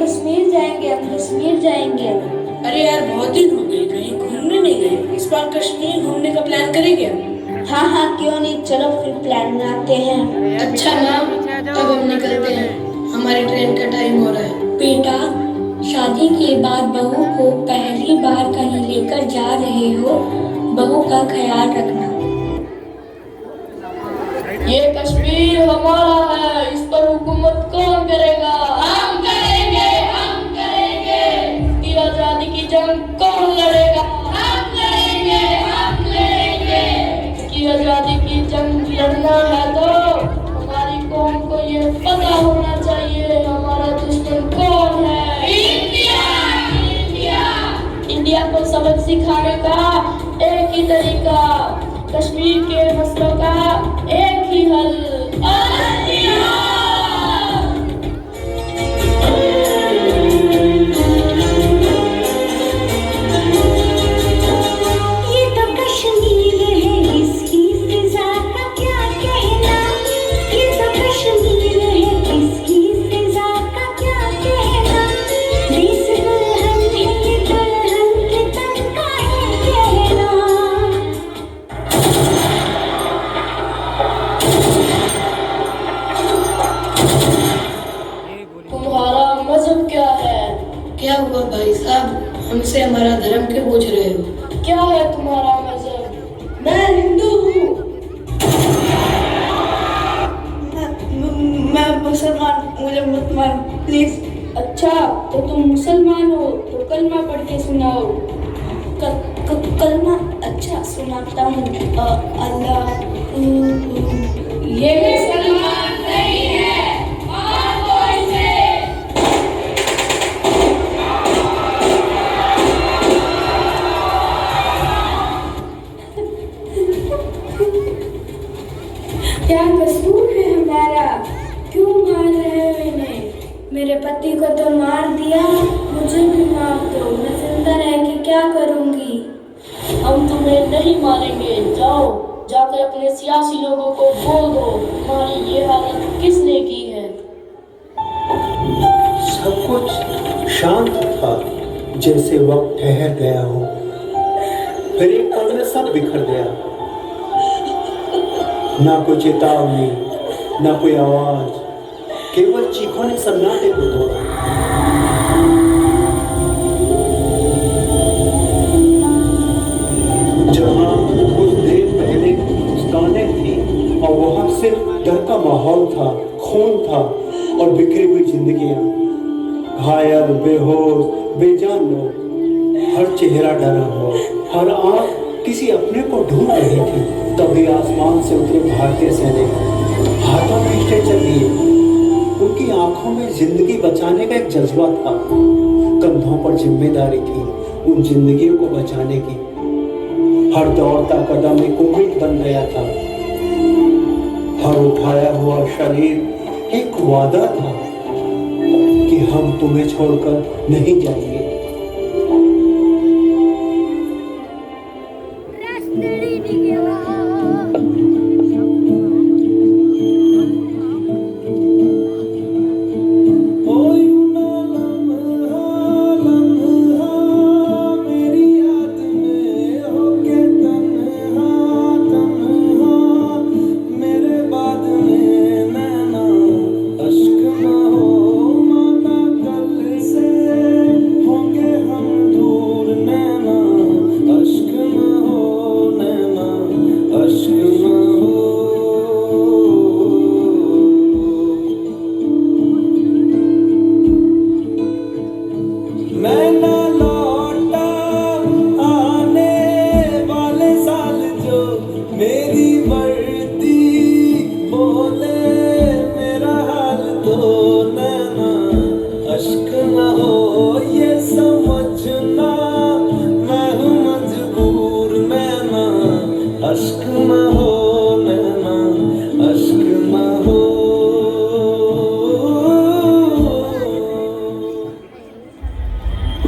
कश्मीर जाएंगे, हम कश्मीर जाएंगे। अरे यार बहुत दिन हो गए, कहीं घूमने नहीं गए। इस बार कश्मीर घूमने का प्लान करेंगे हम। हाँ हाँ क्यों नहीं, चलो फिर प्लान बनाते हैं। अच्छा ना, अब हम निकलते हैं, हमारी ट्रेन का टाइम हो रहा है। बेटा, शादी के बाद बहू को पहली बार कहीं लेकर जा रहे हो, बहू का ख्याल रखना। ये कश्मीर हमारा है, इस पर हुकूमत कौन करेगा? हम करेंगे, हम करेंगे। ये आजादी की जंग कौन लड़ेगा? हम लड़ेंगे, हम लड़ेंगे। कि आजादी की जंग लड़ना है तो हमारी कौम को ये पता होना चाहिए हमारा दुश्मन कौन है। India, India. इंडिया को सबक सिखाने का एक ही तरीका, कश्मीर के मसलों का एक ही हल। ये तो कश्मीर है, इसकी फिजा का क्या कहना। ये तो कश्मीर है, इसकी फिजा का क्या कहना। देश दुल्हन है, ये दुल्हन के तन का है कहना। तुम्हारा मजहब क्या है? क्या हुआ भाई साहब, हमसे हमारा धर्म क्यों पूछ रहे हो? क्या है तुम्हारा मजहब? मैं हिंदू हूँ। मैं मुसलमान, मुझे मत मार प्लीज। अच्छा तो तुम मुसलमान हो तो कलमा पढ़ के सुनाओ। कलमा? अच्छा सुनाता हूँ। अल्लाह। ये मुसलमान नहीं है, और कोई से। क्या कसूर है हमारा, क्यों मार रहे हो इन्हें? मेरे पति को तो मार दिया, मुझे भी मार दो, मैं जिंदा रह के क्या करूंगी। हम तुम्हें नहीं मारेंगे, जाओ जाकर अपने सियासी लोगों को बोल दो तुम्हारी ये हालत किसने की है। सब कुछ शांत था, जैसे वक्त ठहर गया हो, फिर एक पल में सब बिखर गया। ना कोई चेतावनी, ना कोई आवाज, केवल चीखों ने सन्नाटे को तोड़ा। जहां कुछ देर पहले मुस्कानें थी और वहां सिर्फ डर का माहौल था, खून था और बिखरी हुई जिंदगियां, घायल, बेहोश, बेजान लोग, हर चेहरा डरा हुआ, हर आंख किसी अपने को ढूंढ रही थी। तभी आसमान से उतरे भारतीय सैनिक, हाथों में स्ट्रेचर लिए। उनकी आंखों में जिंदगी बचाने का एक जज्बा था, कंधों पर जिम्मेदारी थी उन जिंदगियों को बचाने की। हर दौड़ता कदम एक उम्मीद बन गया था, हर उठाया हुआ शरीर एक वादा था कि हम तुम्हें छोड़कर नहीं जाएंगे।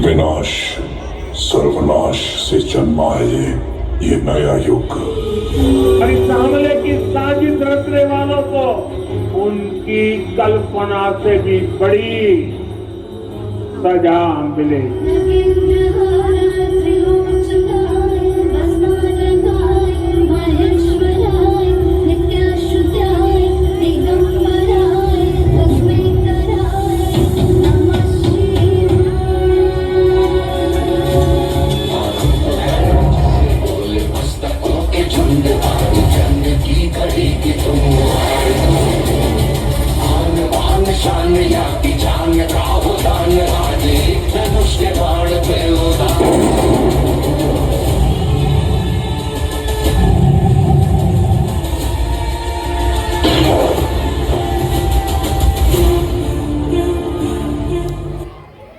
विनाश सर्वनाश से जन्मा है ये नया युग। और इस हमले की साजिश रचने वालों को उनकी कल्पना से भी बड़ी सजा मिलेगी।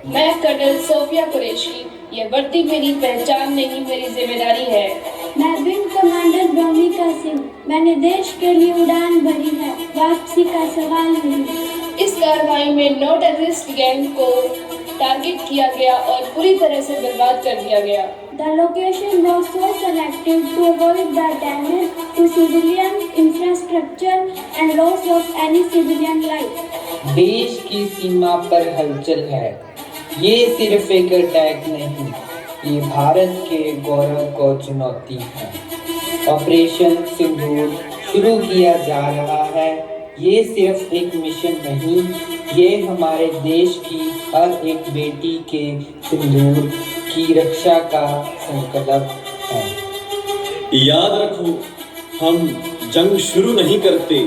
मैं कर्नल सोफिया कुरैशी, ये वर्दी मेरी पहचान नहीं, मेरी जिम्मेदारी है। मैं विंग कमांडर भूमिका सिंह, मैंने देश के लिए उड़ान भरी है, वापसी का सवाल नहीं। इस कार्रवाई में 9 टेररिस्ट गैंग को टारगेट किया गया और पूरी तरह से बर्बाद कर दिया गया। The location was so selected to avoid the damage to civilian infrastructure and loss of any civilian life. देश की सीमा पर हलचल है, ये सिर्फ एक अटैक नहीं, ये भारत के गौरव को चुनौती है। ऑपरेशन सिंदूर शुरू किया जा रहा है, ये सिर्फ एक मिशन नहीं, ये हमारे देश की हर एक बेटी के सिंदूर की रक्षा का संकल्प है। याद रखो, हम जंग शुरू नहीं करते,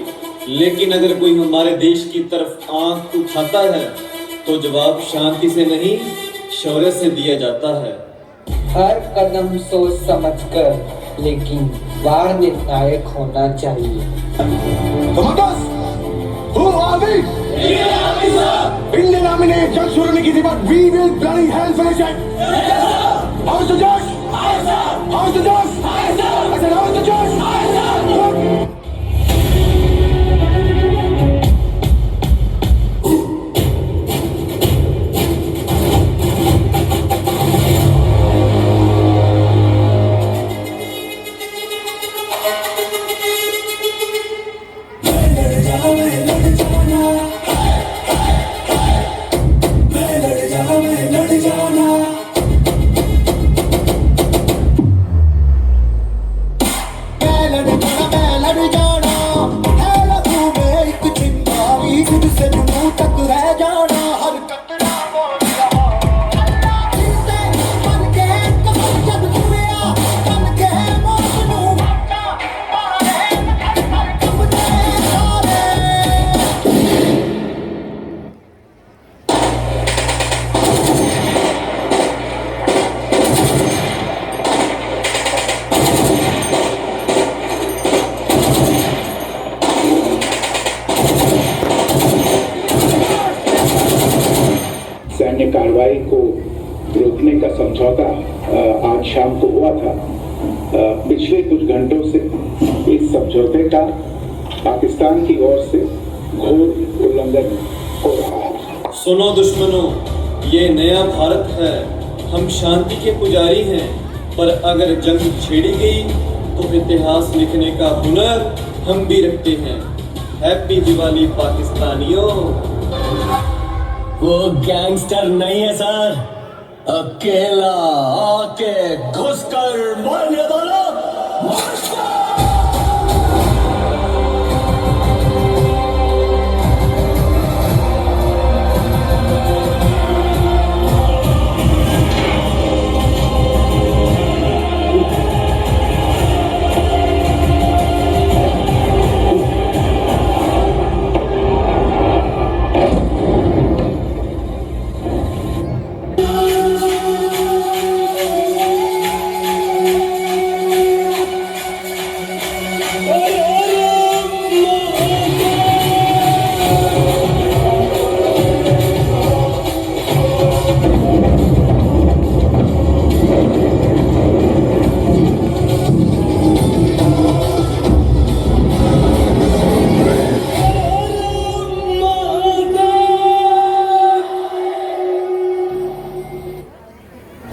लेकिन अगर कोई हमारे देश की तरफ आंख उठाता है तो जवाब शांति से नहीं, शौर्य से दिया जाता है। हर कदम सोच समझकर, लेकिन वार निर्णायक होना चाहिए। इंडियन आर्मी ने जंग शुरू नहीं की थी, but we will bloody hell finish it. How's the Josh? How's the Josh? I said, how's the Josh? सैन्य कार्रवाई को रोकने का समझौता आज शाम को हुआ था। पिछले कुछ घंटों से इस समझौते का पाकिस्तान की ओर से घोर उल्लंघन हो रहा है। सुनो दुश्मनों, ये नया भारत है, हम शांति के पुजारी हैं, पर अगर जंग छेड़ी गई तो इतिहास लिखने का हुनर हम भी रखते हैं। हैप्पी दिवाली पाकिस्तानियों। वो गैंगस्टर नहीं है सर, अकेला आके घुसकर मारने वाला मास्टर।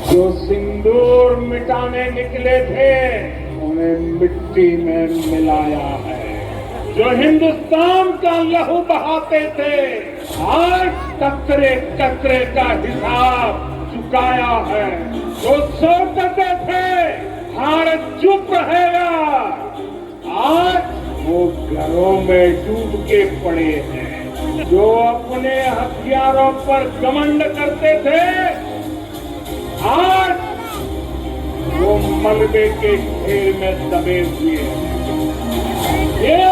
जो सिंदूर मिटाने निकले थे उन्हें मिट्टी में मिलाया है। जो हिंदुस्तान का लहू बहाते थे आज कतरे कतरे का हिसाब चुकाया है। जो सोचते थे भारत चुप रहेगा, आज वो घरों में डूब के पड़े हैं। जो अपने हथियारों पर घमंड करते थे, आज वो मलबे के ढेर में दबे हुए हैं। ये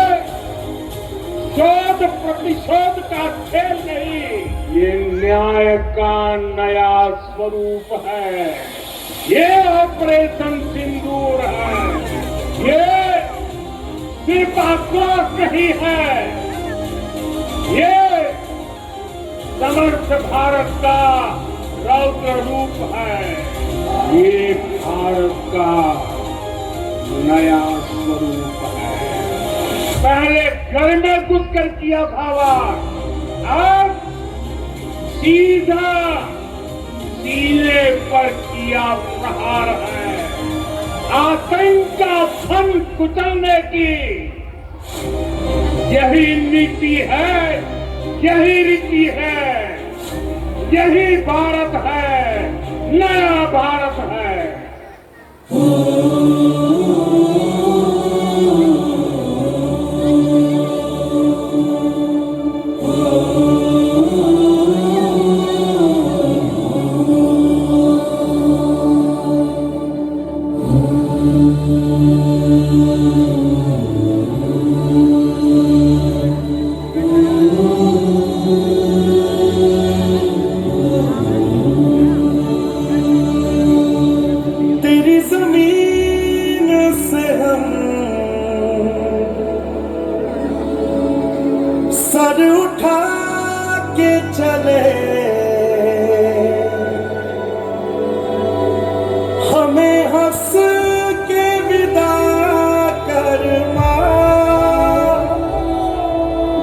शोध प्रतिशोध का खेल नहीं, ये न्याय का नया स्वरूप है। ये ऑपरेशन सिंदूर है। ये सिर्फ आक्रोश नहीं है, ये समर्थ भारत का रौद्र रूप है। ये भारत का नया स्वरूप है। पहले घर में घुसकर किया था वार, अब सीधा सीने पर किया प्रहार है। आतंक का फन कुचलने की यही नीति है, यही रीति है, यही भारत है, नया भारत है। तेरी जमीन से हम सर उठा के चले, हमें हंस के विदा करना।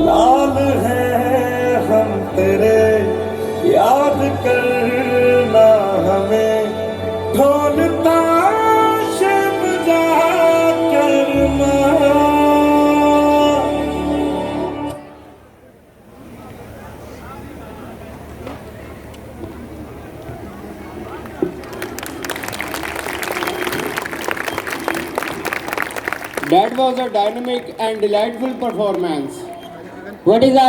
लाल है हम तेरे, याद करना हमें ढोल ताश बजा करना। That was a dynamic and delightful performance. What is our